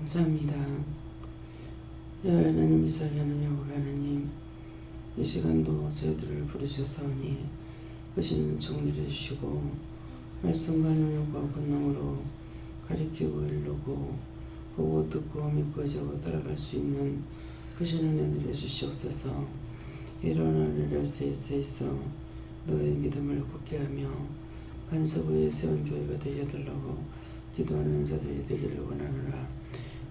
감사합니다. 하나님, 이삭의 하나님, 우리 하나님, 이 시간도 저희들을 부르셨사오니 크신 정리를 해주시고 말씀과 능력과 권능으로 가리키고 일르고 보고 듣고 믿고 저고 따라갈 수 있는 크신 은혜를 해주시옵소서. 일어나리라 세이세이서 너의 믿음을 굳게 하며 반석 위에 세운 교회가 되게 해달라고 기도하는 자들이 되기를 원하노라.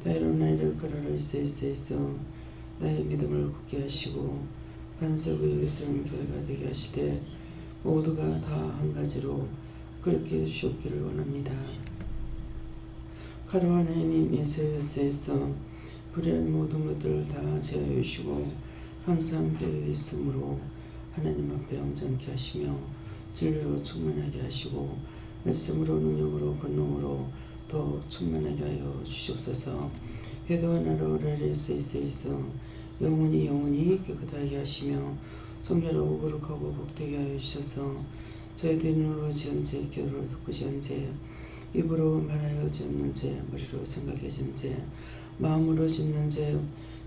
다 일어나리라 걸어라 세이세이서 나의 믿음을 굳게 하시고 반석 위에 세운 교회가 되게 하시되 모두가 다 한 가지로 그렇게 해주시옵기를 원합니다. 가로와 하나님 예수에서 불의한 모든 것들을 다 제하여 주시고 항상 교회에 있으므로 하나님 앞에 온전케 하시며 진리로 충만하게 하시고 말씀으로 능력으로 권능으로 더 충만하게 하여 주시옵소서. 회도와 나라와 레스에서 영원히 깨끗하게 하시며 성결하고 거룩하고 복되게 하여 주셔서 저희들이 눈으로 지은 죄, 귀로 듣고 지은 죄, 입으로 말하여 짓는 죄, 머리로 생각해 짓는 죄, 마음으로 짓는 죄,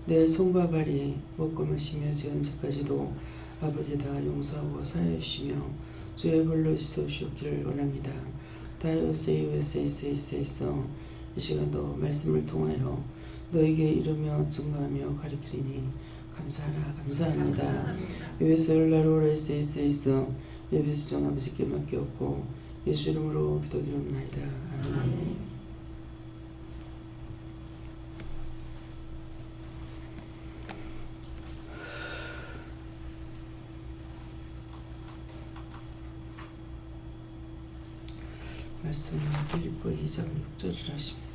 내 손과 발이 먹고 마시며 지은 죄까지도 아버지 다 용서하고 사하여 주시며 주의 벌로 씻어주시기를 원합니다. 다요 세이세이세이서 이 시간도 말씀을 통하여 너에게 이르며 증거하며 가리키리니 감사하라 감사합니다. 예배설 나로라 세이세이서 예배수정 아버지께 맡겼고 예수 이름으로 기도드립니다. 아멘. 말씀은 빌립보 2장 6절을 하십니다.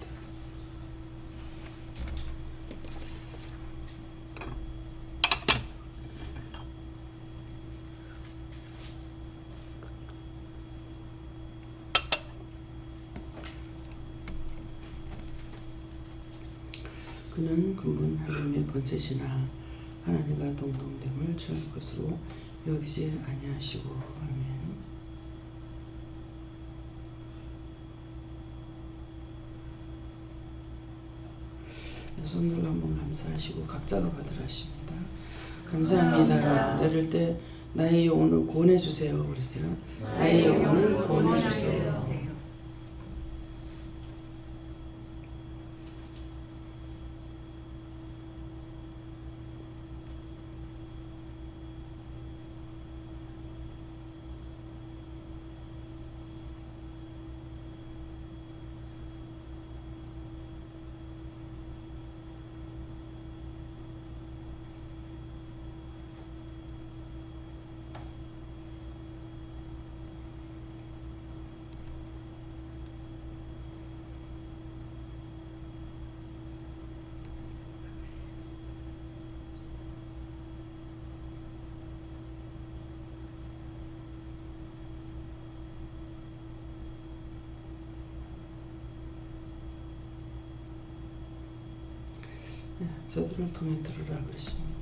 그는 근본 하나님의 번제시나 하나님과 동등됨을 취할 것으로 여기지 아니하시고. 아멘. 손들로 한번 감사하시고 각자가 받으라 하십니다. 감사합니다. 내릴 때 나의 영혼을 구원해주세요. 그랬어요. 나의 영혼을 구원해주세요. 저들을 통해 들으라 그러십니다.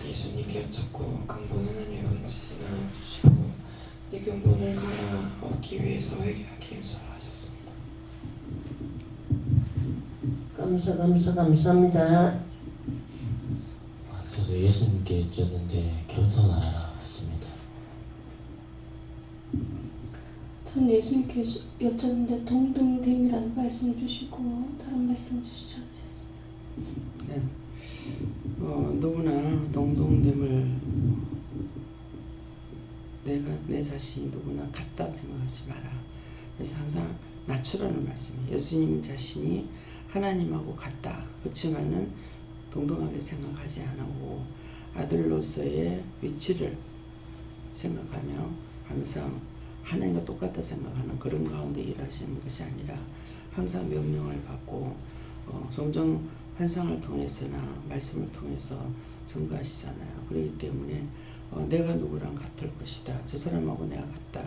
예수님께 여쭙고 근본 하나님의 번제시나 주시고 이 근본을 갈아 얻기 위해서 회개하기 임설하셨습니다. 감사합니다. 저도 예수님께 여쭈었는데 겸손하라 하십니다. 전 예수님께 여쭈었는데 동등됨이라는 말씀 주시고 다른 말씀 주시지 않으셨습니다. 네. 누구나 동등됨을 내 자신이 누구나 같다 생각하지 마라. 그래서 항상 낮추라는 말씀이에요. 예수님 자신이 하나님하고 같다. 그렇지만은 동등하게 생각하지 않고 아들로서의 위치를 생각하며 항상 하나님과 똑같다 생각하는 그런 가운데 일하시는 것이 아니라 항상 명령을 받고 종종 환상을 통해서나 말씀을 통해서 증거하시잖아요. 그렇기 때문에 내가 누구랑 같을 것이다, 저 사람하고 내가 같다,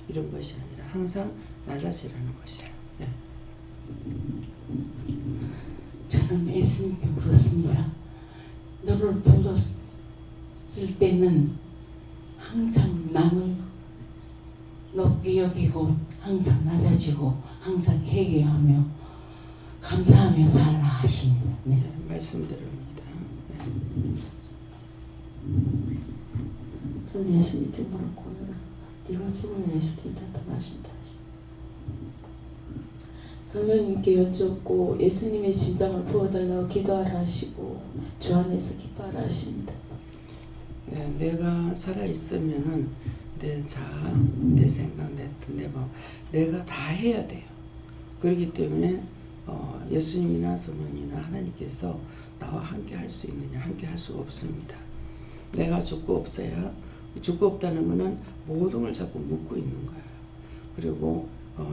이런 것이 아니라 항상 낮아지라는 것이에요. 네. 저는 예수님께 물었습니다. 너를 불렀을 때는 항상 남을 높게 여기고 항상 낮아지고 항상 회개하며 감사하며 살라 하십니다. 네. 네, 말씀대로입니다. 네. 전 예수님께 물었고요. 네가 죽으면 예수님 나타나신다. 성령님께 여쭙고 예수님의 심장을 부어달라고 기도하라 하시고 주 안에서 기뻐하라 하십니다. 네, 내가 살아있으면은 내 자아, 내 생각, 내 마음, 내가 다 해야 돼요. 그렇기 때문에 예수님이나 성령이나 하나님께서 나와 함께 할 수 있느냐, 함께 할 수가 없습니다. 내가 죽고 없어야, 죽고 없다는 것은 모든 걸 자꾸 묻고 있는 거예요. 그리고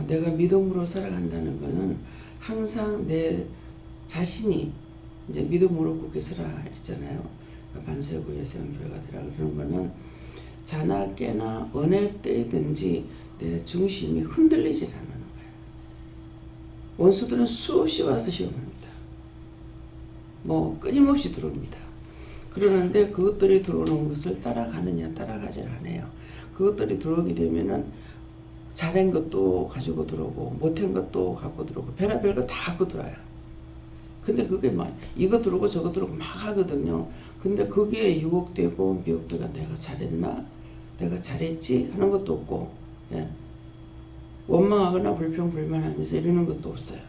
내가 믿음으로 살아간다는 것은 항상 내 자신이 이제 믿음으로 굳게 서라 했잖아요. 반세구의 세운교회가 되라 그러는 거는 자나 깨나 어느 때든지 내 중심이 흔들리지 않는 거예요. 원수들은 수없이 와서 시험합니다. 뭐 끊임없이 들어옵니다. 그러는데 그것들이 들어오는 것을 따라가느냐, 따라가지 않아요. 그것들이 들어오게 되면은 잘한 것도 가지고 들어오고 못한 것도 갖고 들어오고 별의별 거 다 갖고 들어와요. 근데 그게 막 이거 들어오고 저거 들어오고 막 하거든요. 근데 거기에 유혹되고 미혹되고 내가 잘했나? 내가 잘했지? 하는 것도 없고, 예. 원망하거나 불평불만하면서 이러는 것도 없어요.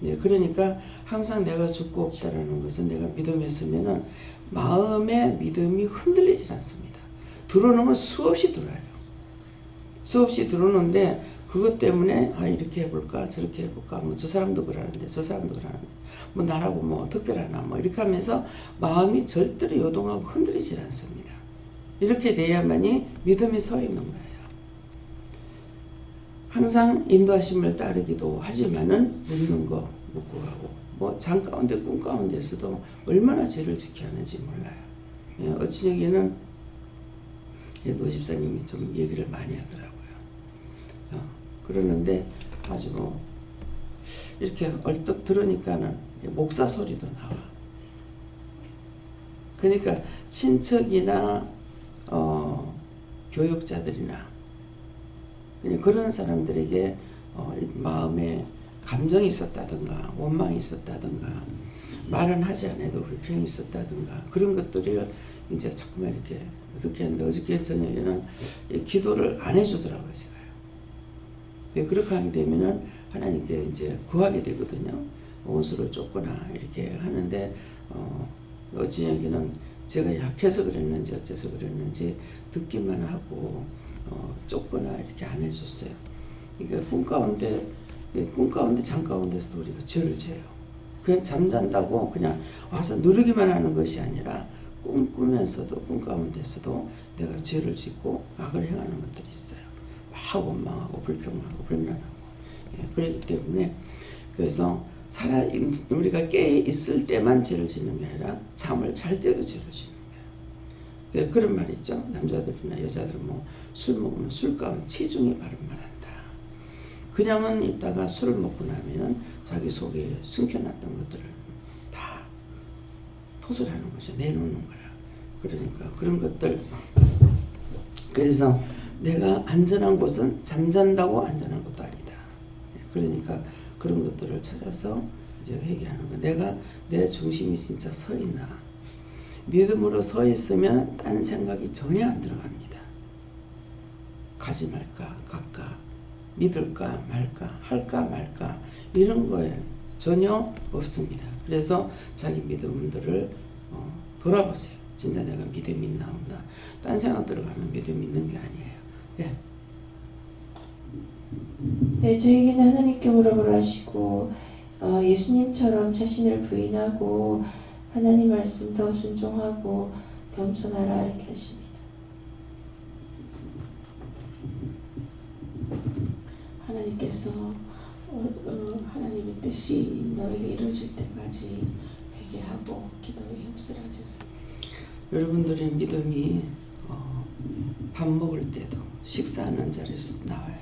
예. 그러니까 항상 내가 죽고 없다라는 것은 내가 믿음에 있으면은 마음의 믿음이 흔들리지 않습니다. 들어오는 건 수없이 들어와요. 수없이 들어오는데 그것 때문에 이렇게 해볼까 저렇게 해볼까 뭐 저 사람도 그러는데 저 사람도 그러는데 뭐 나라고 뭐 특별하나 뭐 이렇게 하면서 마음이 절대로 요동하고 흔들리지 않습니다. 이렇게 돼야만이 믿음이 서 있는 거예요. 항상 인도하심을 따르기도 하지만은 묻는 거 묻고 가고 뭐 잠 가운데 꿈 가운데서도 얼마나 죄를 지켜야 하는지 몰라요. 예, 어찌되기에는 노 집사님이 좀 얘기를 많이 하더라고요. 그러는데 아주 이렇게 얼떡 들으니까는 목사 소리도 나와. 그러니까 친척이나 교육자들이나 그런 사람들에게 마음에 감정이 있었다든가 원망이 있었다든가 말은 하지 않아도 불평이 있었다든가 그런 것들을 이제 자꾸만 이렇게 어떻게 했는데 어저께 저녁에는 기도를 안 해주더라고요. 제가요. 그렇게 하게 되면은 하나님께 이제 구하게 되거든요. 원수를 쫓거나 이렇게 하는데 어찌냐기는 제가 약해서 그랬는지 어째서 그랬는지 듣기만 하고 쫓거나 이렇게 안 해줬어요. 그러니까 꿈 가운데 잠 가운데서도 우리가 죄를 져요. 그냥 잠잔다고 그냥 와서 누르기만 하는 것이 아니라 꿈꾸면서도 꿈 가운데서도 내가 죄를 짓고 악을 행하는 것들이 있어요. 막 원망하고 불평하고 불만하고. 예, 그렇기 때문에 그래서 우리가 깨 있을 때만 죄를 짓는 게 아니라 잠을 잘 때도 죄를 짓는 거예요. 예, 그런 말이 있죠. 남자들이나 여자들은 뭐 술 먹으면 술 가운 치중이 바른 말한다. 그냥은 있다가 술을 먹고 나면은 자기 속에 숨겨놨던 것들을 다 토설하는 거죠. 내놓는 거야. 그러니까 그런 것들. 그래서 내가 안전한 곳은 잠잔다고 안전한 것도 아니다. 그러니까 그런 것들을 찾아서 이제 회개하는 거. 내가 내 중심이 진짜 서 있나. 믿음으로 서 있으면 딴 생각이 전혀 안 들어갑니다. 가지 말까, 갈까, 믿을까 말까, 할까 말까 이런 거에 전혀 없습니다. 그래서 자기 믿음들을 돌아보세요. 진짜 내가 믿음이 있나 없나. 딴 생각 들어가면 믿음이 있는 게 아니에요. 예. 네, 저에게는 하나님께 물어보라 하시고 예수님처럼 자신을 부인하고 하나님 말씀 더 순종하고 겸손하라 이렇게 하십니다. 하나님께서 하나님의 뜻이 너에게 이루어질 때까지 회개하고 기도에 협조를 하셨습니다. 여러분들의 믿음이 밥 먹을 때도 식사하는 자리에서 나와요.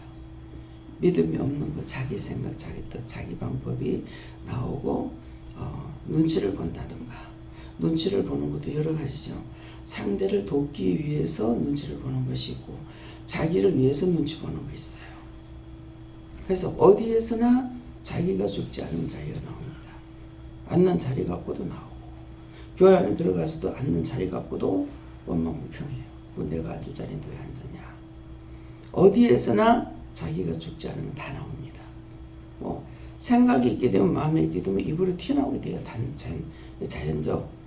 믿음이 없는 거 자기 생각, 자기 뜻, 자기 방법이 나오고 눈치를 본다든가 눈치를 보는 것도 여러 가지죠. 상대를 돕기 위해서 눈치를 보는 것이 있고 자기를 위해서 눈치 보는 거 있어요. 그래서 어디에서나 자기가 죽지 않은 자리가 나옵니다. 앉는 자리 갖고도 나오고 교회 안에 들어가서도 앉는 자리 갖고도 원망불평해요. 내가 앉을 자리는 왜 앉았냐. 어디에서나 자기가 죽지 않으면 다 나옵니다. 뭐 생각이 있게 되면 마음에 있게 되면 입으로 튀어나오게 돼요. 자연적.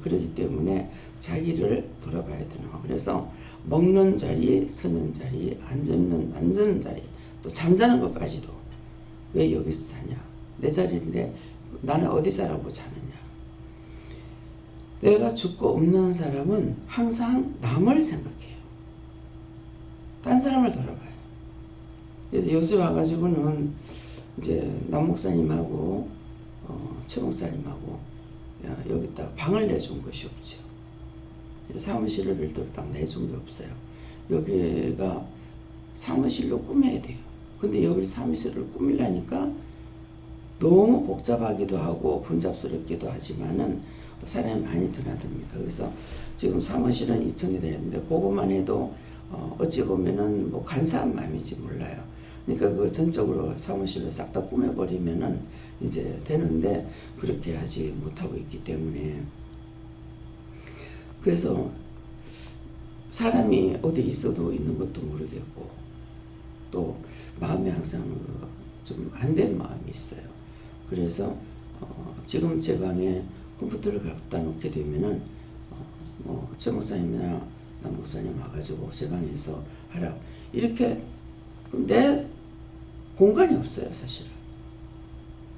그렇기 때문에 자기를 돌아봐야 되는 거. 그래서 먹는 자리, 서는 자리, 앉는 자리, 또 잠자는 것까지도 왜 여기서 자냐. 내 자리인데 나는 어디 자라고 자느냐. 내가 죽고 없는 사람은 항상 남을 생각해요. 딴 사람을 돌아봐요. 그래서 요새 와가지고는 이제 남 목사님하고 최 목사님하고 여기다 방을 내준 것이 없죠. 사무실을 별도로 딱 내준 게 없어요. 여기가 사무실로 꾸며야 돼요. 근데 여기 사무실을 꾸미려니까 너무 복잡하기도 하고 분잡스럽기도 하지만은 사람이 많이 드나듭니다. 그래서 지금 사무실은 2층이 되는데 그것만 해도 어찌 보면은 뭐 간사한 마음이지 몰라요. 그러니까 그 전적으로 사무실로 싹 다 꾸며버리면은 이제 되는데 그렇게 하지 못하고 있기 때문에 그래서 사람이 어디 있어도 있는 것도 모르겠고 또 마음에 항상 좀 안 된 마음이 있어요. 그래서 지금 제 방에 컴퓨터를 갖다 놓게 되면은 최 목사님이나 남 목사님 와가지고 제 방에서 하라 이렇게 내 공간이 없어요. 사실은.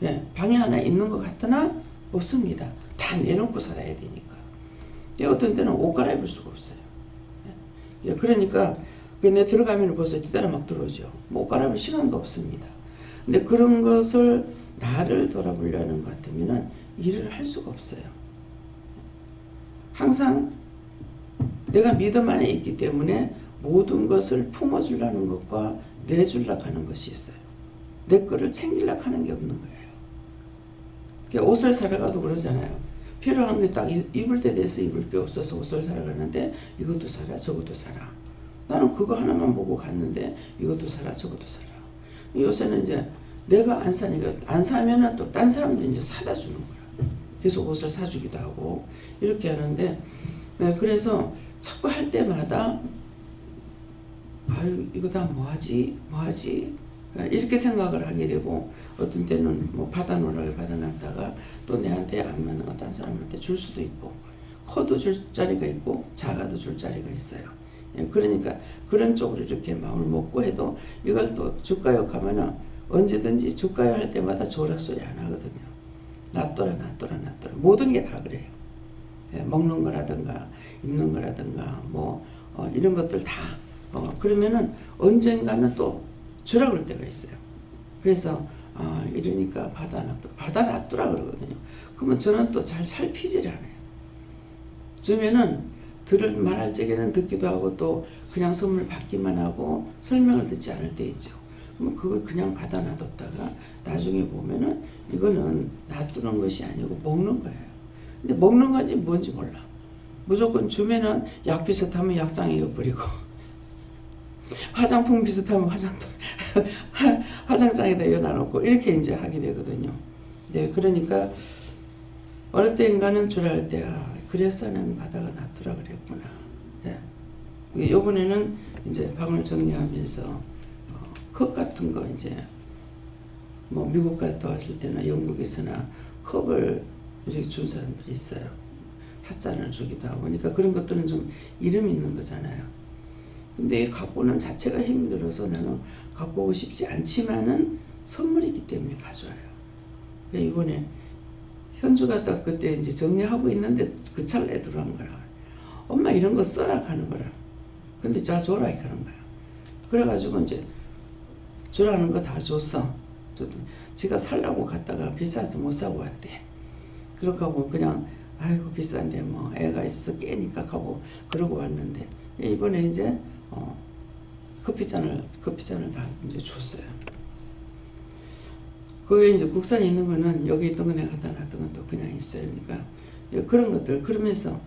예, 방에 하나 있는 것 같으나 없습니다. 다 내놓고 살아야 되니까. 어떤 때는 옷 갈아입을 수가 없어요. 예, 그러니까 내 들어가면 벌써 뒤따라 막 들어오죠. 옷 갈아입을 시간도 없습니다. 근데 그런 것을 나를 돌아보려는 것 같으면은 일을 할 수가 없어요. 항상 내가 믿음 안에 있기 때문에 모든 것을 품어주려는 것과 내주려고 하는 것이 있어요. 내 거를 챙기려고 하는 게 없는 거예요. 옷을 사러 가도 그러잖아요. 필요한 게 딱 입을 때 돼서 입을 게 없어서 옷을 사러 가는데 이것도 사라 저것도 사라. 나는 그거 하나만 보고 갔는데 이것도 사라 저것도 사라. 요새는 이제 내가 안 사니까 안 사면은 또 딴 사람들이 이제 사다 주는 거야. 계속 옷을 사주기도 하고 이렇게 하는데 그래서 자꾸 할 때마다 아유 이거 다 뭐하지 이렇게 생각을 하게 되고 어떤 때는 뭐 받아놓으라고 받아놨다가 또 내한테 안 맞는 거 딴 사람한테 줄 수도 있고 커도 줄 자리가 있고 작아도 줄 자리가 있어요. 그러니까 그런 쪽으로 이렇게 마음을 먹고 해도 이걸 또 줄까요 하면은 언제든지 줄까요 할 때마다 조락소리 안 하거든요. 놔둬라 모든 게 다 그래요. 먹는 거라든가 입는 거라든가 뭐 이런 것들 다 그러면은 언젠가는 또 주라 그럴 때가 있어요. 그래서 이러니까 받아놔두라 그러거든요. 그러면 저는 또 잘 살피질 않아요. 주면은 말할 적에는 듣기도 하고 또 그냥 선물 받기만 하고 설명을 듣지 않을 때 있죠. 그럼 그걸 그냥 받아놔뒀다가 나중에 보면은 이거는 놔두는 것이 아니고 먹는 거예요. 근데 먹는 건지 뭔지 몰라. 무조건 주면은 약 비슷하면 약장에 버리고 화장품 비슷하면 화장장에다 열어놓고 이렇게 이제 하게 되거든요. 네, 그러니까 어느 때인가는 주랄 때 그래서 나는 바다가 놔두라 그랬구나. 네. 이번에는 이제 방을 정리하면서 컵 같은 거 이제 뭐 미국 갔다 왔을 때나 영국에서나 컵을 이렇게 준 사람들이 있어요. 찻잔을 주기도 하고 그러니까 그런 것들은 좀 이름 있는 거잖아요. 근데 갖고 오는 자체가 힘들어서 나는 갖고 오고 싶지 않지만은 선물이기 때문에 가져와요. 이번에 현주가 딱 그때 이제 정리하고 있는데 그 찰나에 들어간 거라. 엄마 이런 거 써라 하는 거라. 근데 자 줘라 하는 거야. 그래가지고 이제 주라는 거 다 줬어. 제가 살라고 갔다가 비싸서 못 사고 왔대. 그렇게 하고 그냥 아이고 비싼데 뭐 애가 있어 깨니까 하고 그러고 왔는데 이번에 이제 커피잔을 다 이제 줬어요. 거기에 이제 국산에 있는 거는 여기 있던 거 내가 갖다 놨던 건 또 그냥 있어요. 그러니까 그런 것들 그러면서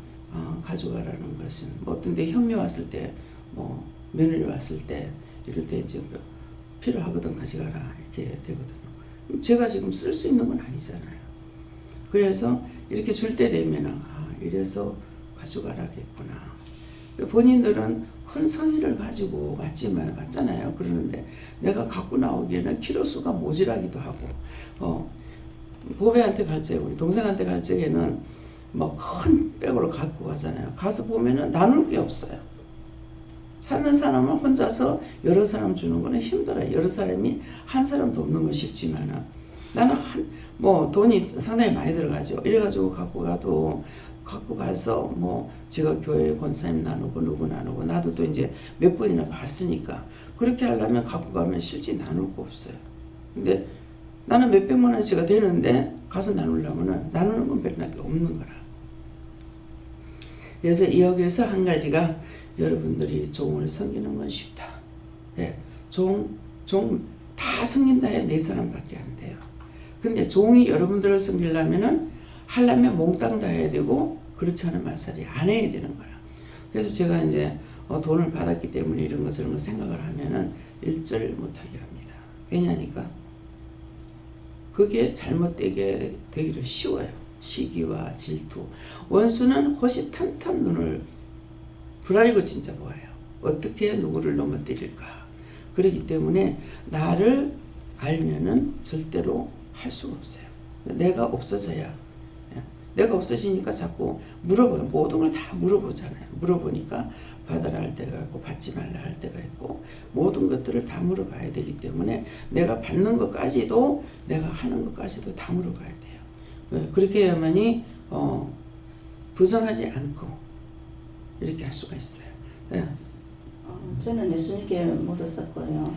가져가라는 것은 뭐 어떤 데 현미 왔을 때 뭐 며느리 왔을 때 이럴 때 이제 필요하거든 가져가라 이렇게 되거든요. 제가 지금 쓸 수 있는 건 아니잖아요. 그래서 이렇게 줄 때 되면은 이래서 가져가라겠구나. 본인들은 큰 성의를 가지고 왔잖아요. 그러는데 내가 갖고 나오기에는 키로수가 모자라기도 하고 보배한테 갈 적에 우리 동생한테 갈 적에는 뭐 큰 백으로 갖고 가잖아요. 가서 보면은 나눌 게 없어요. 사는 사람은 혼자서 여러 사람 주는 거는 힘들어요. 여러 사람이 한 사람도 없는 건 쉽지만은 나는 뭐 돈이 상당히 많이 들어가죠. 이래가지고 갖고 가서 뭐 제가 교회 권사님 나누고 누구 나누고 나도 또 이제 몇 번이나 봤으니까 그렇게 하려면 갖고 가면 실제 나눌 거 없어요. 근데 나는 몇백만 원치가 되는데 가서 나누려면은 나누는 건 별로 없는 거라. 그래서 여기에서 한 가지가 여러분들이 종을 섬기는 건 쉽다. 네, 종 다 섬긴다 해야 4사람밖에 안 돼요. 근데 종이 여러분들을 섬기려면은 하려면 몽땅 다 해야 되고 그렇지 않은 말살이 안 해야 되는 거야. 그래서 제가 이제 돈을 받았기 때문에 이런 거 저런 거 생각을 하면은 일절 못하게 합니다. 왜냐니까 그게 잘못되게 되기를 쉬워요. 시기와 질투. 원수는 호시탐탐 눈을 불알고 진짜 보아요. 어떻게 누구를 넘어뜨릴까. 그렇기 때문에 나를 알면은 절대로 할 수가 없어요. 내가 없어져야. 내가 없어지니까 자꾸 물어봐요. 모든 걸 다 물어보잖아요. 물어보니까 받으라 할 때가 있고 받지 말라 할 때가 있고 모든 것들을 다 물어봐야 되기 때문에 내가 받는 것까지도 내가 하는 것까지도 다 물어봐야 돼요. 그렇게 해야만이 부정하지 않고 이렇게 할 수가 있어요. 네. 저는 예수님께 물었었고요.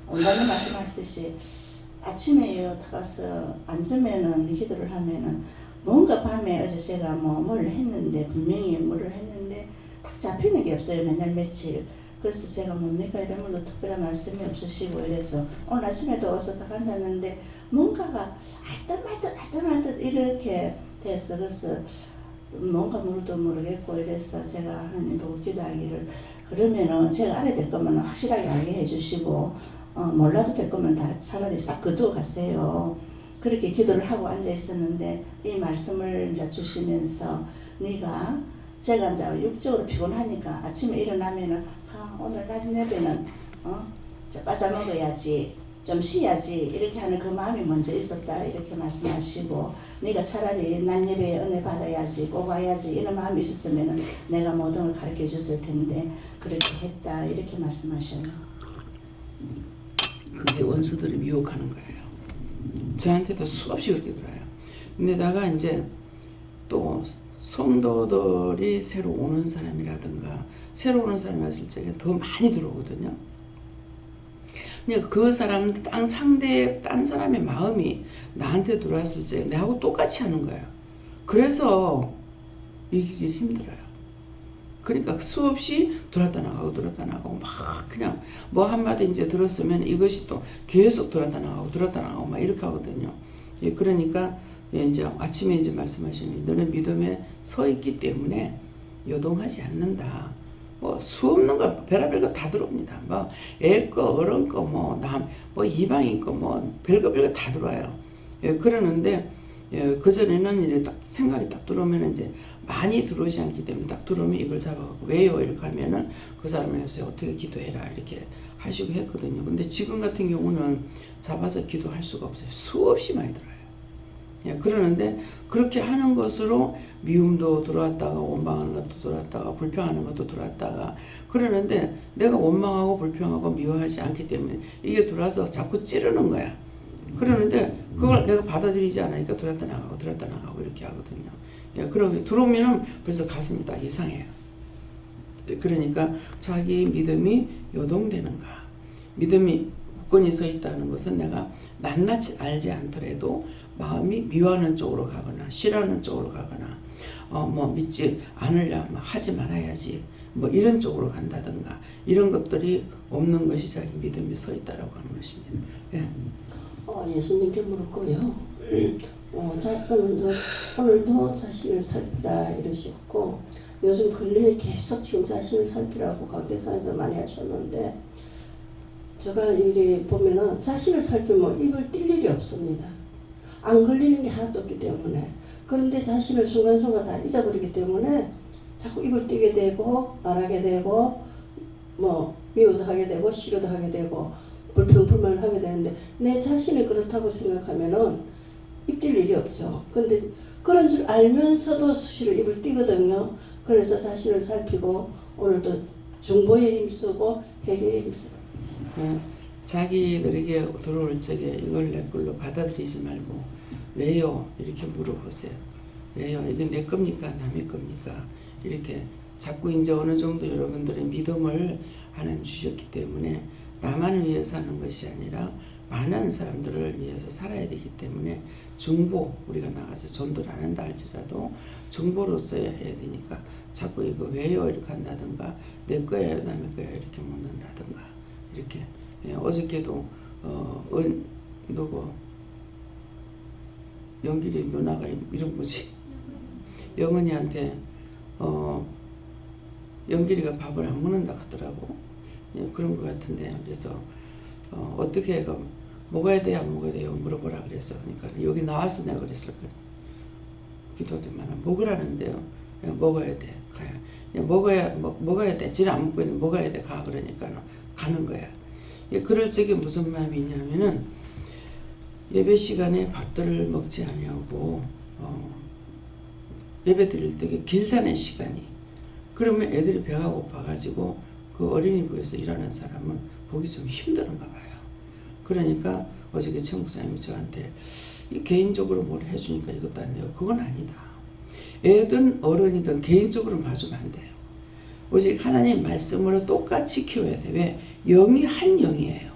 원장님 말씀하셨듯이 아침에 가서 앉으면은 기도를 하면은 뭔가 밤에 어제 제가 뭘 했는데 분명히 뭐를 했는데 딱 잡히는 게 없어요. 맨날 며칠. 그래서 제가 뭡니까 이런 것도 특별한 말씀이 없으시고 이래서 오늘 아침에도 와서 딱 앉았는데 뭔가가 할 듯 이렇게 됐어. 그래서 뭔가 물도 모르겠고 이래서 제가 하나님 보고 기도하기를 그러면은 제가 알아야 될 거면 확실하게 알게 해주시고 몰라도 될 거면 차라리 싹 거두어 가세요. 그렇게 기도를 하고 앉아 있었는데 이 말씀을 이제 주시면서 네가 제가 이제 육적으로 피곤하니까 아침에 일어나면은 오늘 낮 예배는 빠져 먹어야지 좀 쉬어야지 이렇게 하는 그 마음이 먼저 있었다 이렇게 말씀하시고 네가 차라리 낮 예배에 은혜 받아야지 꼭 와야지 이런 마음이 있었으면 내가 모든 걸 가르쳐 줬을 텐데 그렇게 했다 이렇게 말씀하셔요. 그게 원수들이 미혹하는 거예요. 저한테도 수없이 그렇게 들어요. 근데다가 이제 또 성도들이 새로 오는 사람이라든가 새로 오는 사람이 왔을 적에 더 많이 들어오거든요. 그러니까 그 사람 딴 사람의 마음이 나한테 들어왔을 때 내하고 똑같이 하는 거예요. 그래서 이기기 힘들어요. 그러니까 수없이 들었다 나가고 막 그냥 뭐 한마디 이제 들었으면 이것이 또 계속 들었다 나가고 막 이렇게 하거든요. 예, 그러니까 이제 아침에 이제 말씀하시는 너는 믿음에 서 있기 때문에 요동하지 않는다. 뭐 수없는 거 별의별 거 다 들어옵니다. 뭐 애 거 어른 거 뭐 이방인 거 뭐 별거 다 들어와요. 예, 그러는데 예, 그 전에는 이제 딱 생각이 딱 들어오면 이제 많이 들어오지 않기 때문에 딱 들어오면 이걸 잡아갖고 왜요 이렇게 하면은 그 사람에서 어떻게 기도해라 이렇게 하시고 했거든요. 근데 지금 같은 경우는 잡아서 기도할 수가 없어요. 수없이 많이 들어요. 예, 그러는데 그렇게 하는 것으로 미움도 들어왔다가 원망하는 것도 들어왔다가 불평하는 것도 들어왔다가 그러는데 내가 원망하고 불평하고 미워하지 않기 때문에 이게 들어와서 자꾸 찌르는 거야. 그러는데 그걸 내가 받아들이지 않으니까 들어왔다 나가고 이렇게 하거든요. 예, 그러면 들어오면은 벌써 가슴이 딱 이상해요. 그러니까 자기 믿음이 요동되는가. 믿음이 굳건히 서 있다는 것은 내가 낱낱이 알지 않더라도 마음이 미워하는 쪽으로 가거나 싫어하는 쪽으로 가거나 뭐 믿지 않으려면 하지 말아야지 뭐 이런 쪽으로 간다든가 이런 것들이 없는 것이 자기 믿음이 서 있다라고 하는 것입니다. 예. 예수님께 물었고요. 오늘도 자신을 살피라 이러셨고 요즘 근래에 계속 지금 자신을 살피라고 강대상에서 많이 하셨는데 제가 이리 보면은 자신을 살피면 입을 띨 일이 없습니다. 안 걸리는 게 하나도 없기 때문에 그런데 자신을 순간순간 다 잊어버리기 때문에 자꾸 입을 띄게 되고 말하게 되고 뭐 미워도 하게 되고 싫어도 하게 되고 불평불만을 하게 되는데 내 자신이 그렇다고 생각하면은 입 띨 일이 없죠. 근데 그런 줄 알면서도 수시로 입을 띄거든요. 그래서 자신을 살피고 오늘도 중보에 힘쓰고 회개에 힘쓰고 자기들에게 들어올 적에 이걸 내 걸로 받아들이지 말고 왜요? 이렇게 물어보세요. 왜요? 이게 내 겁니까? 남의 겁니까? 이렇게 자꾸 이제 어느 정도 여러분들의 믿음을 하나님 주셨기 때문에 나만을 위해서 하는 것이 아니라 많은 사람들을 위해서 살아야 되기 때문에 중보, 우리가 나가서 전도를 안 한다 할지라도 중보로서 해야 되니까 자꾸 이거 왜요? 이렇게 한다든가 내 거예요? 남의 거예요? 이렇게 묻는다든가 이렇게. 어저께도 누구 영길이 누나가 이런 거지. 영은이한테 영길이가 밥을 안 먹는다 하더라고. 그런 것 같은데 그래서 어떻게 해가 먹어야 돼요 안 먹어야 돼요 물어보라 그랬어. 그러니까 여기 나와서 내가 그랬을 거야. 기도되면 먹으라는데요. 먹어야 돼. 가야. 먹어야 돼. 지는 안 먹고 있는데 먹어야 돼. 가. 그러니까 가는 거야. 그럴 적에 무슨 마음이 있냐면은 예배 시간에 밥들을 먹지 아니하고 예배 드릴 때 길잖아요 시간이. 그러면 애들이 배가 고파가지고 그 어린이부에서 일하는 사람은 보기 좀 힘들은가 봐요. 그러니까 어저께 최 목사님이 저한테 개인적으로 뭘 해주니까 이것도 안 돼요. 그건 아니다. 애든 어른이든 개인적으로 봐주면 안 돼요. 오직 하나님 말씀으로 똑같이 키워야 돼. 왜? 영이 한 영이에요.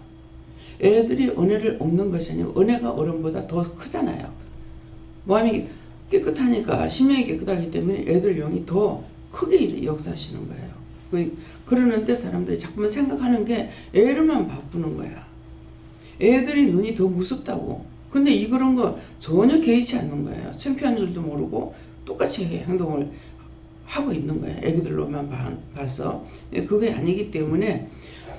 애들이 은혜를 얻는 것이 아니고 은혜가 어른보다 더 크잖아요. 마음이 깨끗하니까 심령이 깨끗하기 때문에 애들 영이 더 크게 역사하시는 거예요. 그러는데 사람들이 자꾸만 생각하는 게 애들만 바쁘는 거야. 애들이 눈이 더 무섭다고. 근데 그런 거 전혀 개의치 않는 거예요. 창피한 줄도 모르고 똑같이 행동을 하고 있는 거예요. 애기들로만 봐서. 그게 아니기 때문에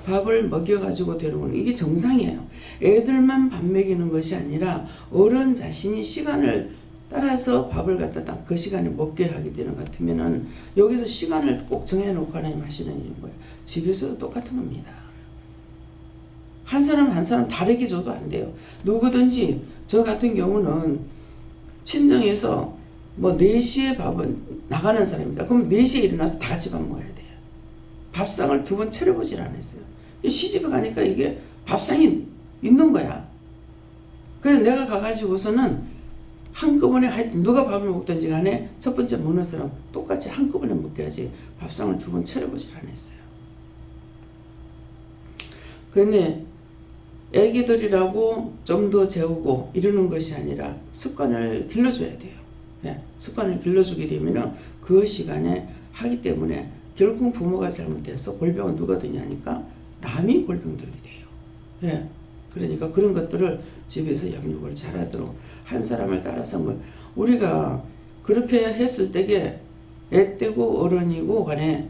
밥을 먹여가지고 데려오는 이게 정상이에요. 애들만 밥 먹이는 것이 아니라 어른 자신이 시간을 따라서 밥을 갖다 딱 그 시간에 먹게 하게 되는 것 같으면은 여기서 시간을 꼭 정해놓고 하나님 하시는 일인 거예요. 집에서도 똑같은 겁니다. 한 사람 한 사람 다르게 줘도 안 돼요. 누구든지 저 같은 경우는 친정에서 뭐 4시에 밥은 나가는 사람입니다. 그럼 4시에 일어나서 다 같이 밥 먹어야 돼요. 밥상을 2번 차려보질 않았어요. 시집에 가니까 이게 밥상이 있는 거야. 그래서 내가 가가지고서는 한꺼번에 하여튼 누가 밥을 먹든지 간에 첫 번째 먹는 사람 똑같이 한꺼번에 먹게 하지 밥상을 2번 차려보질 않았어요. 그런데 애기들이라고 좀 더 재우고 이러는 것이 아니라 습관을 길러줘야 돼요. 습관을 길러주게 되면 그 시간에 하기 때문에 결국 부모가 잘못해서 골병은 누가 드냐니까 남이 골병 들게 돼요. 그러니까 그런 것들을 집에서 양육을 잘하도록 한 사람을 따라서 우리가 그렇게 했을 때에 애 떼고 어른이고 간에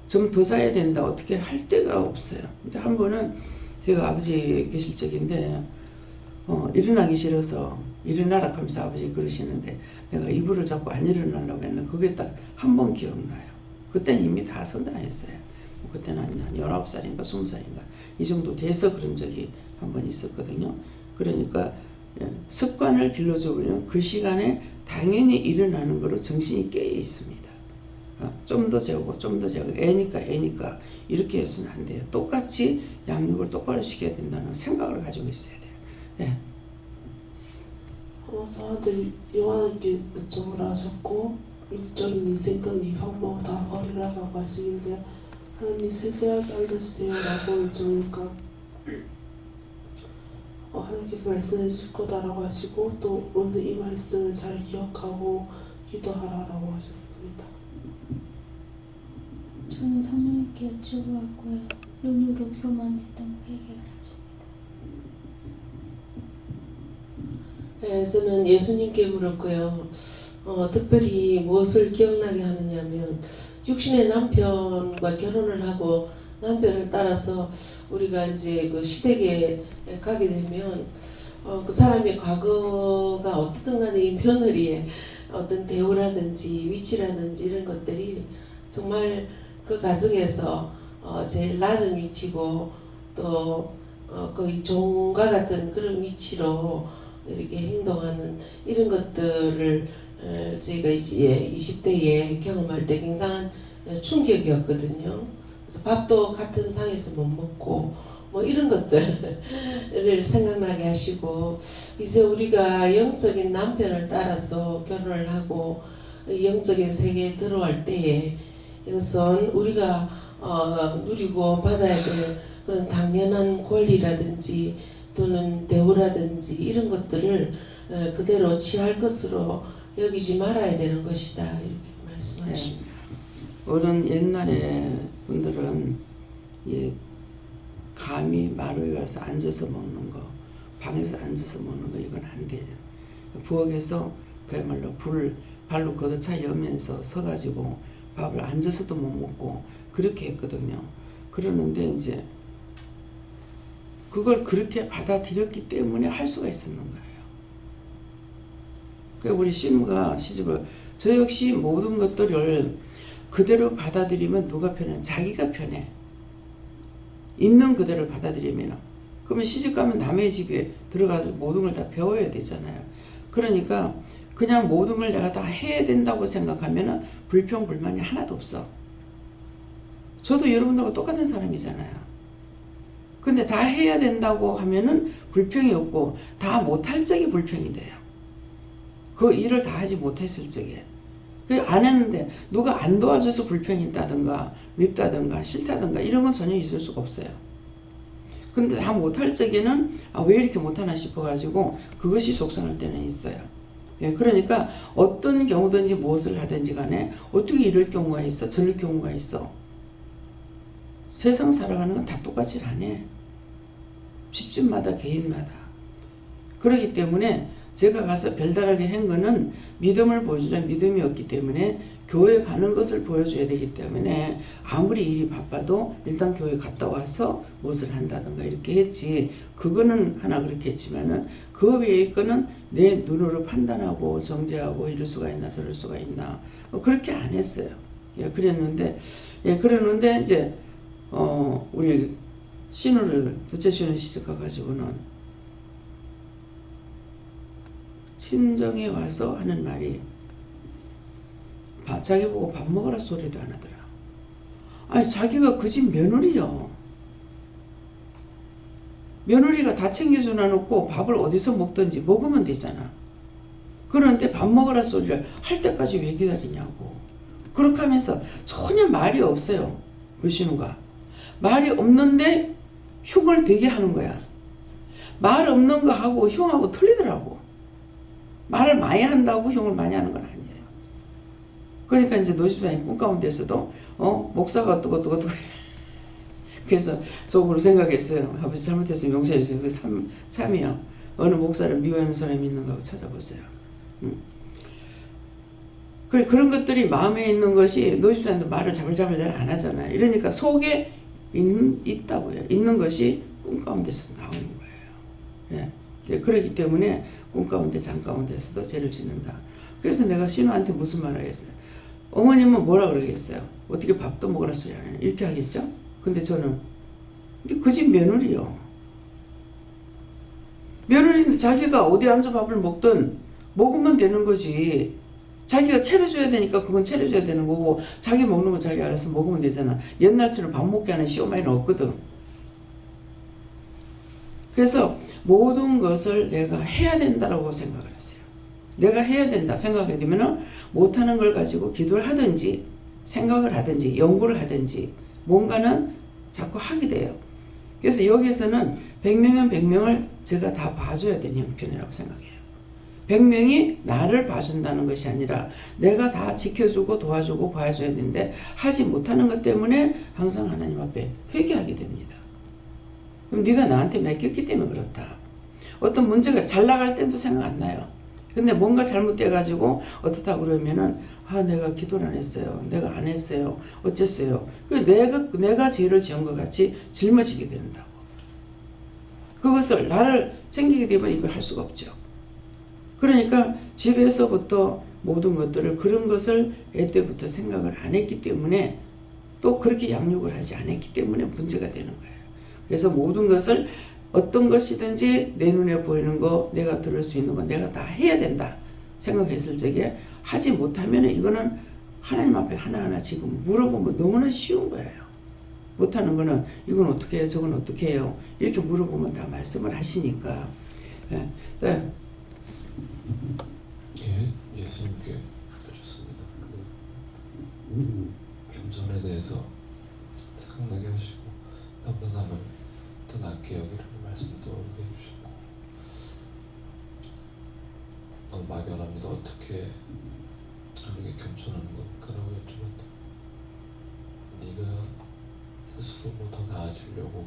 좀 더 자야 된다 어떻게 할 데가 없어요. 근데 한 번은 제가 아버지 계실 적인데 일어나기 싫어서 일어나라 하면서 아버지 그러시는데 내가 이불을 잡고 안 일어나려고 했는데 그게 딱 한 번 기억나요. 그때는 이미 다 선단했어요. 그때는 한 19살인가 20살인가 이 정도 돼서 그런 적이 한 번 있었거든요. 그러니까 습관을 길러주면 그 시간에 당연히 일어나는 거로 정신이 깨어 있습니다. 좀 더 재우고 좀 더 재우고 애니까 이렇게 해서는 안 돼요. 똑같이 양육을 똑바로 시켜야 된다는 생각을 가지고 있어야 돼요. 저한테 요한께 요청을 하셨고 육적인 인생끈 형목 다 버리라고 하시는데 하나님 세세하게 알려주세요 라고 요청하니까 하나님께서 말씀해 주실 거다라고 하시고 또 오늘 이 말씀을 잘 기억하고 기도하라라고 하셨습니다. 저는 성령님께 여쭤보았고요. 눈으로 교만했던 거 해결하죠. 네, 저는 예수님께 물었고요. 특별히 무엇을 기억나게 하느냐면 육신의 남편과 결혼을 하고 남편을 따라서 우리가 이제 그 시댁에 가게 되면 그 사람의 과거가 어떻든 간에 이 며느리의 어떤 대우라든지 위치라든지 이런 것들이 정말 그 가정에서 제일 낮은 위치고 또 거의 종과 같은 그런 위치로 이렇게 행동하는 이런 것들을 저희가 이제 20대에 경험할 때 굉장한 충격이었거든요. 그래서 밥도 같은 상에서 못 먹고 뭐 이런 것들을 생각나게 하시고 이제 우리가 영적인 남편을 따라서 결혼을 하고 영적인 세계에 들어갈 때에 이것은 우리가 누리고 받아야 될 그런 당연한 권리라든지 또는 대우라든지 이런 것들을 그대로 취할 것으로 여기지 말아야 되는 것이다 이렇게 말씀하십니다. 어른 옛날에 분들은 감히 마루에 가서 앉아서 먹는 거, 방에서 앉아서 먹는 거 이건 안 돼요. 부엌에서 그야말로 불을 발로 걷어차 여면서 서가지고 밥을 앉아서도 못 먹고 그렇게 했거든요. 그러는데 이제 그걸 그렇게 받아들였기 때문에 할 수가 있었는 거예요. 그러니까 우리 신부가 시집을 저 역시 모든 것들을 그대로 받아들이면 누가 편해? 자기가 편해. 있는 그대로 받아들이면 그러면 시집가면 남의 집에 들어가서 모든 걸 다 배워야 되잖아요. 그러니까 그냥 모든 걸 내가 다 해야 된다고 생각하면 불평 불만이 하나도 없어. 저도 여러분하고 똑같은 사람이잖아요. 근데 다 해야 된다고 하면은 불평이 없고 다 못할 적에 불평이 돼요. 그 일을 다 하지 못했을 적에. 안 했는데 누가 안 도와줘서 불평이 있다든가 밉다든가 싫다든가 이런 건 전혀 있을 수가 없어요. 근데 다 못할 적에는 왜 이렇게 못하나 싶어가지고 그것이 속상할 때는 있어요. 예, 그러니까 어떤 경우든지 무엇을 하든지 간에 어떻게 이럴 경우가 있어 저럴 경우가 있어. 세상 살아가는 건 다 똑같이 안 해. 집집마다 개인마다. 그렇기 때문에 제가 가서 별다르게 한 거는 믿음을 보여주려면 믿음이 없기 때문에 교회 가는 것을 보여줘야 되기 때문에 아무리 일이 바빠도 일단 교회 갔다 와서 무엇을 한다든가 이렇게 했지. 그거는 하나 그렇게 했지만은 그 외의 거는 내 눈으로 판단하고 정죄하고 이럴 수가 있나 저럴 수가 있나 그렇게 안 했어요. 예, 그랬는데 이제 우리 신우를 둘째 신우 시집 가가지고는 친정에 와서 하는 말이 자기 보고 밥 먹으라 소리도 안 하더라. 아니 자기가 그 집 며느리요. 며느리가 다 챙겨주나 놓고 밥을 어디서 먹든지 먹으면 되잖아. 그런데 밥 먹으라 소리를 할 때까지 왜 기다리냐고. 그렇게 하면서 전혀 말이 없어요. 그 신우가. 말이 없는데 흉을 되게 하는 거야. 말 없는 거 하고 흉하고 틀리더라고. 말을 많이 한다고 흉을 많이 하는 건 아니에요. 그러니까 이제 노집사님 꿈 가운데서도 목사가 어떠고 그래서 속으로 생각했어요. 아버지 잘못했으면 용서해 주세요. 그 참이요. 어느 목사를 미워하는 사람이 있는가 하고 찾아보세요. 그래 그런 것들이 마음에 있는 것이 노집사님도 말을 자글자글 잘 안 하잖아요. 이러니까 속에 있다고요. 있는 것이 꿈 가운데서 나오는 거예요. 예. 그렇기 때문에 꿈 가운데 잠 가운데서도 죄를 짓는다. 그래서 내가 신우한테 무슨 말을 했어요. 어머님은 뭐라 그러겠어요. 어떻게 밥도 먹으라 소리 안 해. 이렇게 하겠죠. 근데 저는 그 집 며느리요. 며느리는 자기가 어디 앉아 밥을 먹든 먹으면 되는 거지. 자기가 차려줘야 되니까 그건 차려줘야 되는 거고 자기 먹는 거 자기 알아서 먹으면 되잖아. 옛날처럼 밥 먹게 하는 시어머니는 없거든. 그래서 모든 것을 내가 해야 된다고 생각을 하세요. 내가 해야 된다 생각하게 되면 못하는 걸 가지고 기도를 하든지 생각을 하든지 연구를 하든지 뭔가는 자꾸 하게 돼요. 그래서 여기서는 100명은 100명을 제가 다 봐줘야 되는 형편이라고 생각해요. 100명이 나를 봐준다는 것이 아니라 내가 다 지켜주고 도와주고 봐줘야 되는데 하지 못하는 것 때문에 항상 하나님 앞에 회개하게 됩니다. 그럼 네가 나한테 맡겼기 때문에 그렇다. 어떤 문제가 잘 나갈 때도 생각 안 나요. 근데 뭔가 잘못돼가지고 어떻다고 그러면은 내가 기도를 안 했어요. 내가 안 했어요. 어쨌어요. 내가 죄를 지은 것 같이 짊어지게 된다고. 그것을 나를 챙기게 되면 이걸 할 수가 없죠. 그러니까 집에서부터 모든 것들을 그런 것을 애때부터 생각을 안 했기 때문에 또 그렇게 양육을 하지 않았기 때문에 문제가 되는 거예요. 그래서 모든 것을 어떤 것이든지 내 눈에 보이는 거, 내가 들을 수 있는 거 내가 다 해야 된다 생각했을 적에 하지 못하면 이거는 하나님 앞에 하나하나 지금 물어보면 너무나 쉬운 거예요. 못하는 거는 이건 어떻게 해요? 저건 어떻게 해요? 이렇게 물어보면 다 말씀을 하시니까. 예, 네. 예수님께 여쭙습니다. 겸손에 대해서 생각나게 하시고 나보다 남을 더 낮게 여기라는 말씀을 떠오르게 해주셨고 너무 막연합니다. 어떻게 하는 게 겸손한 걸까라고 여쭤봤다. 네가 스스로 더 나아지려고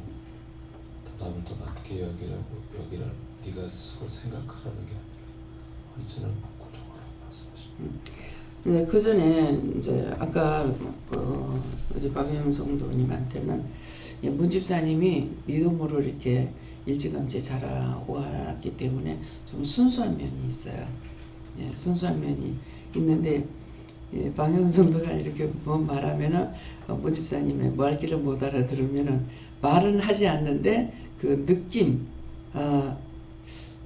더 남을 더 낮게 여기라는 네가 스스로 생각하라는 게 아니라 언제나 고정하라고 말씀하십니다. 그 전에 이제 아까 우리 박영 성도님한테는 문집사님이 믿음으로 이렇게 일찌감치 자라왔기 때문에 좀 순수한 면이 있어요. 예, 순수한 면이 있는데 박영 성도가 이렇게 뭐 말하면은 문집사님의 말귀를 못 알아들으면은 말은 하지 않는데 그 느낌,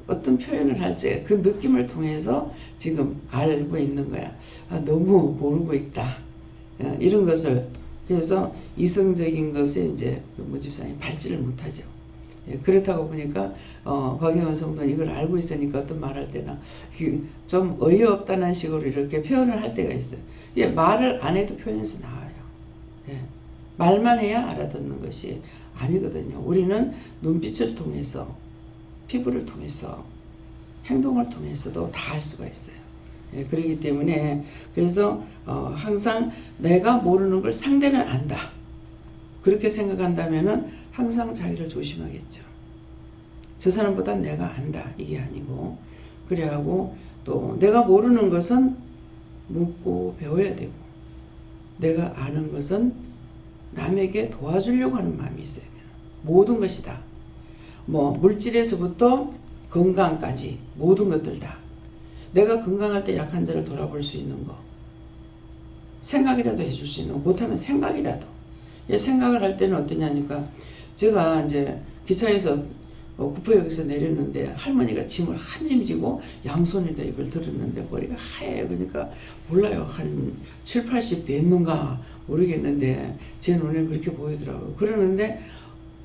어떤 표현을 할지 그 느낌을 통해서 지금 알고 있는 거야. 너무 모르고 있다. 이런 것을 그래서 이성적인 것에 이제 문집사님이 밟지를 못하죠. 그렇다고 보니까 박영원 성도는 이걸 알고 있으니까 어떤 말할 때는 좀 어이없다는 식으로 이렇게 표현을 할 때가 있어요. 말을 안 해도 표현에서 나와요. 말만 해야 알아듣는 것이 아니거든요. 우리는 눈빛을 통해서 피부를 통해서 행동을 통해서도 다 알 수가 있어요. 그렇기 때문에 그래서 항상 내가 모르는 걸 상대는 안다. 그렇게 생각한다면은 항상 자기를 조심하겠죠. 저 사람보다 내가 안다 이게 아니고 그래하고 또 내가 모르는 것은 묻고 배워야 되고 내가 아는 것은 남에게 도와주려고 하는 마음이 있어야 돼요. 모든 것이 다. 뭐 물질에서부터 건강까지 모든 것들 다. 내가 건강할 때 약한 자를 돌아볼 수 있는 거. 생각이라도 해줄 수 있는 거. 못하면 생각이라도. 생각을 할 때는 어떠냐니까 제가 이제 기차에서 구포역에서 내렸는데 할머니가 짐을 한 짐 지고 양손에다 이걸 들었는데 머리가 하얘요. 그러니까 몰라요. 한 7, 80 됐는가 모르겠는데 제 눈에 그렇게 보이더라고요. 그러는데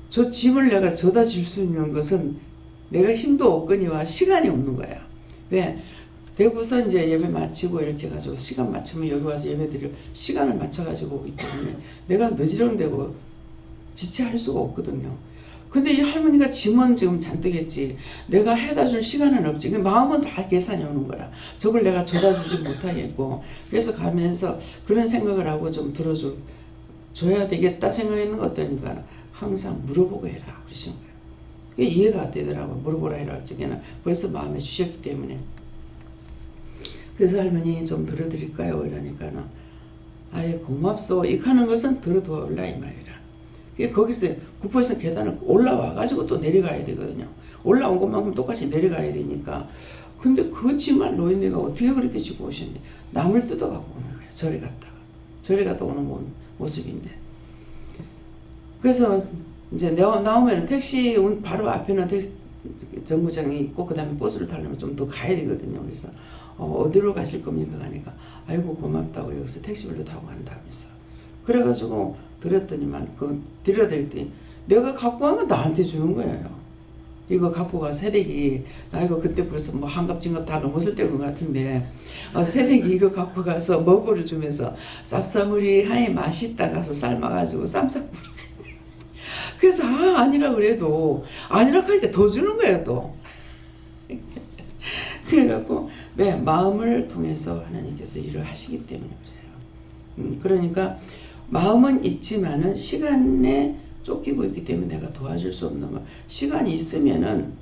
저 짐을 내가 져다 줄 수 있는 것은 내가 힘도 없거니와 시간이 없는 거야. 왜? 대구서 이제 예배 마치고 이렇게 해가지고 시간 맞추면 여기 와서 예배 드릴 시간을 맞춰가지고 오기 때문에 내가 늦으렁대고 지체할 수가 없거든요. 근데 이 할머니가 짐은 지금 잔뜩 했지 내가 해다 줄 시간은 없지. 마음은 다 계산이 오는 거라. 저걸 내가 줘다 주지 못하겠고 그래서 가면서 그런 생각을 하고 좀 들어줘야 되겠다 생각했는 것 같다니까 항상 물어보고 해라 그러시는 거예요. 그게 이해가 안 되더라고요. 물어보라 해라 할 적에는 벌써 마음에 주셨기 때문에. 그래서 할머니 좀 들어드릴까요? 이러니까는 아예 고맙소. 이 하는 것은 들어둬올라 이 말이라. 거기서 구포에서 계단을 올라와가지고 또 내려가야 되거든요. 올라온 것만큼 똑같이 내려가야 되니까. 근데 그 짐을 노인네가 어떻게 그렇게 지고 오셨는데 남을 뜯어갖고 오는 거예요. 절에 갔다가. 절에 갔다 오는 모습인데. 그래서 이제 나오면 택시 바로 앞에는 택시 정거장이 있고 그 다음에 버스를 타려면 좀 더 가야 되거든요. 그래서 어디로 가실 겁니까? 가니까 아이고 고맙다고 여기서 택시비를 타고 간다면서 그래가지고 들었더니만 들여드렸더니 내가 갖고 간 건 나한테 주는 거예요. 이거 갖고 가 새댁이 나 이거 그때 벌써 뭐 한갑진갑 다 넘었을 때인 것 같은데 새댁이 이거 갖고 가서 먹으를 주면서 쌉싸물이 하이 맛있다 가서 삶아가지고 쌈싸물 그래서 아니라 그래도 아니라 하니까 더 주는 거예요 또. 그래갖고 왜 마음을 통해서 하나님께서 일을 하시기 때문에 그래요. 그러니까 마음은 있지만은 시간에 쫓기고 있기 때문에 내가 도와줄 수 없는 거. 시간이 있으면은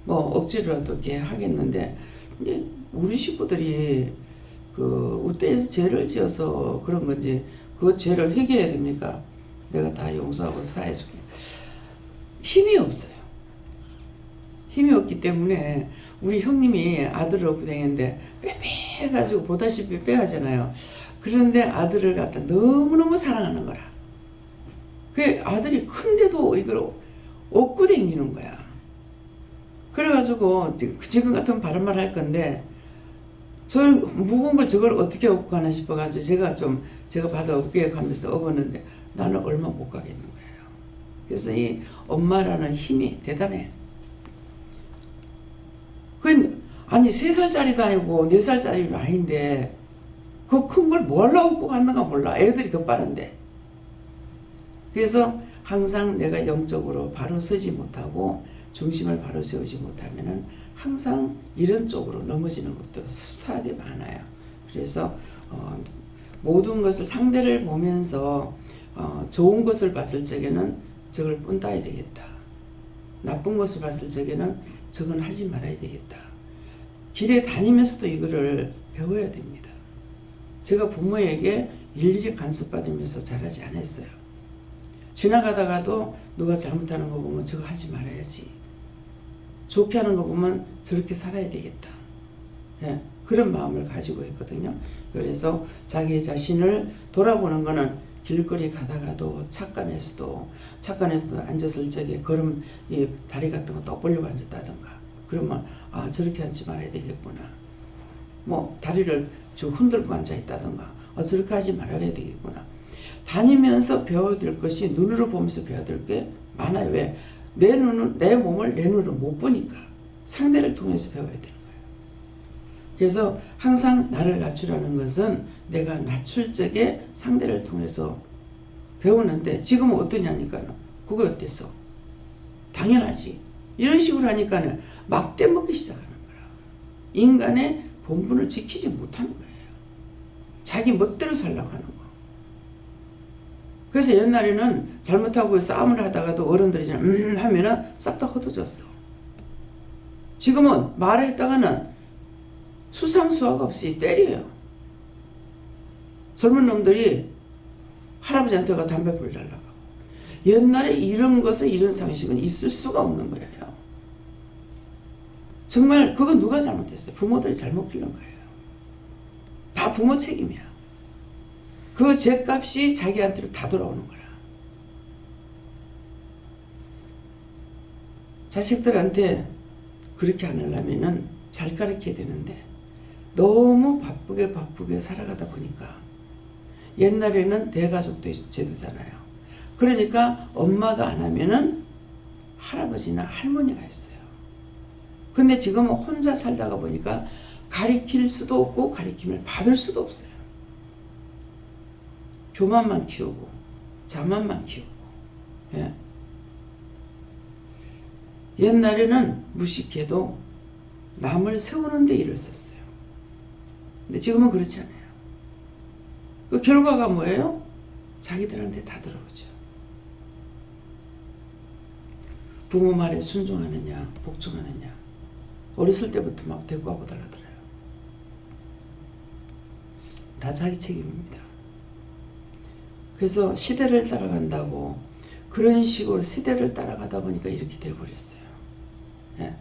뭐 억지로라도 이렇게 하겠는데 이제 우리 식구들이 그 우때에서 죄를 지어서 그런 건지 그 죄를 회개해야 됩니까? 내가 다 용서하고 사해줄게. 힘이 없어요. 힘이 없기 때문에 우리 형님이 아들을 얻고 다녔는데 빼빼가지고 보다시피 빼하잖아요. 그런데 아들을 갖다 너무너무 사랑하는 거라. 그 아들이 큰데도 이걸 얻고 다니는 거야. 그래가지고 지금 같으면 바른 말 할 건데 저 무거운 걸 저걸 어떻게 얻고 가나 싶어가지고 제가 받아 업게 가면서 업었는데 나는 얼마 못 가겠는 거예요. 그래서 이 엄마라는 힘이 대단해. 아니 3살짜리도 아니고 4살짜리도 아닌데 그 큰 걸 뭐 하려고 업고 갔는가 몰라. 애들이 더 빠른데. 그래서 항상 내가 영적으로 바로 서지 못하고 중심을 바로 세우지 못하면은 항상 이런 쪽으로 넘어지는 것도 스타일이 많아요. 그래서 모든 것을 상대를 보면서 좋은 것을 봤을 적에는 저걸 뿜따야 되겠다. 나쁜 것을 봤을 적에는 저건 하지 말아야 되겠다. 길에 다니면서도 이거를 배워야 됩니다. 제가 부모에게 일일이 간섭받으면서 잘하지 않았어요. 지나가다가도 누가 잘못하는 거 보면 저거 하지 말아야지. 좋게 하는 거 보면 저렇게 살아야 되겠다. 예, 그런 마음을 가지고 있거든요. 그래서 자기 자신을 돌아보는 거는 길거리 가다가도 착간에서도 앉았을 적에 걸음 이 다리 같은 거 또 벌리고 앉았다든가 그러면 저렇게 앉지 말아야 되겠구나. 뭐 다리를 쭉 흔들고 앉아 있다든가 저렇게 하지 말아야 되겠구나. 다니면서 배워야 될 것이 눈으로 보면서 배워야 될 게 많아요. 왜? 내 몸을 내 눈으로 못 보니까 상대를 통해서 배워야 되는 거예요. 그래서 항상 나를 낮추라는 것은 내가 낮출 적에 상대를 통해서 배우는데 지금은 어떠냐니까요. 그거 어땠어? 당연하지. 이런 식으로 하니까는 막대 먹기 시작하는 거야. 인간의 본분을 지키지 못하는 거예요. 자기 멋대로 살려고 하는 거. 그래서 옛날에는 잘못하고 싸움을 하다가도 어른들이 하면은 싹 다 흩어졌어. 지금은 말을 했다가는 수상수학 없이 때려요. 젊은 놈들이 할아버지한테 가 담배 불달라고. 옛날에 이런 것은 이런 상식은 있을 수가 없는 거예요. 정말 그건 누가 잘못했어요? 부모들이 잘못 키운 거예요. 다 부모 책임이야. 그 죄값이 자기한테로 다 돌아오는 거야. 자식들한테 그렇게 안 하려면은 잘 가르쳐야 되는데 너무 바쁘게 살아가다 보니까 옛날에는 대가족도 제도잖아요. 그러니까 엄마가 안 하면은 할아버지나 할머니가 했어요. 근데 지금은 혼자 살다가 보니까 가르칠 수도 없고 가르침을 받을 수도 없어요. 교만만 키우고 자만만 키우고. 예. 옛날에는 무식해도 남을 세우는 데 일을 썼어요. 근데 지금은 그렇지 않아요. 그 결과가 뭐예요? 자기들한테 다 들어오죠. 부모 말에 순종하느냐 복종하느냐. 어렸을 때부터 막 데리고 와보달라 그래요. 다 자기 책임입니다. 그래서 시대를 따라간다고 그런 식으로 시대를 따라가다 보니까 이렇게 돼버렸어요. 예.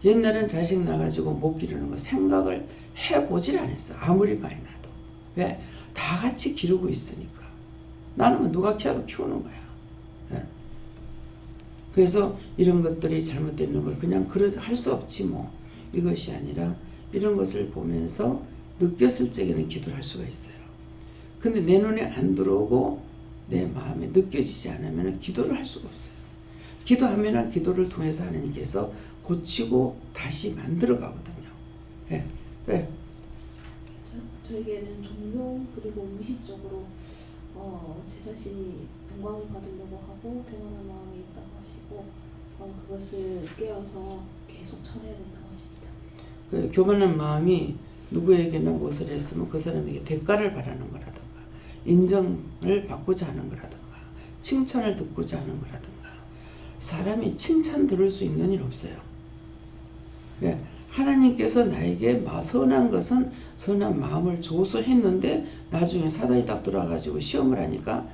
옛날엔 자식 나가지고 못 기르는 거 생각을 해보질 않았어. 아무리 많이 나도. 왜? 다 같이 기르고 있으니까. 나는 누가 키워도 키우는 거야. 예. 그래서 이런 것들이 잘못되는 걸 그냥 그래서 할 수 없지 뭐. 이것이 아니라 이런 것을 보면서 느꼈을 적에는 기도를 할 수가 있어요. 근데 내 눈에 안 들어오고 내 마음에 느껴지지 않으면 기도를 할 수가 없어요. 기도하면 기도를 통해서 하나님께서 고치고 다시 만들어 가거든요. 네. 네. 저에게는 종종 그리고 무의식적으로 제 자신이 영광을 받으려고 하고 교만한 마음이 있다고 하시고 그것을 깨어서 계속 전해야 된다고 하십니다. 그 교만한 마음이 누구에게나 무엇을 했으면 그 사람에게 대가를 바라는 거라든가 인정을 받고자 하는 거라든가 칭찬을 듣고자 하는 거라든가 사람이 칭찬 들을 수 있는 일 없어요. 하나님께서 나에게 선한 것은 선한 마음을 줘서 했는데 나중에 사단이 딱 들어와가지고 시험을 하니까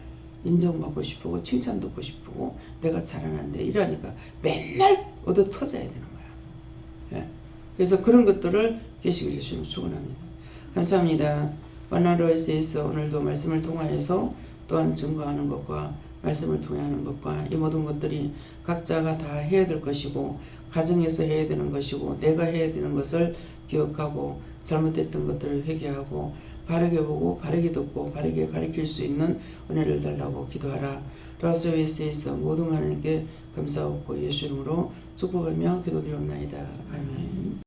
인정받고 싶고 칭찬 듣고 싶고 내가 잘하는데 이러니까 맨날 얻어 터져야 되는 거야. 그래서 그런 것들을 계시게 해주시면 축원합니다. 감사합니다. 바나로에서 오늘도 말씀을 통하여서 또한 증거하는 것과 말씀을 통하는 것과 이 모든 것들이 각자가 다 해야 될 것이고 가정에서 해야 되는 것이고 내가 해야 되는 것을 기억하고 잘못됐던 것들을 회개하고 바르게 보고 바르게 듣고 바르게 가르칠 수 있는 은혜를 달라고 기도하라. 라스웨이스에서 모든 하나님께 감사하고 예수 이름으로 축복하며 기도드리옵나이다. 아멘.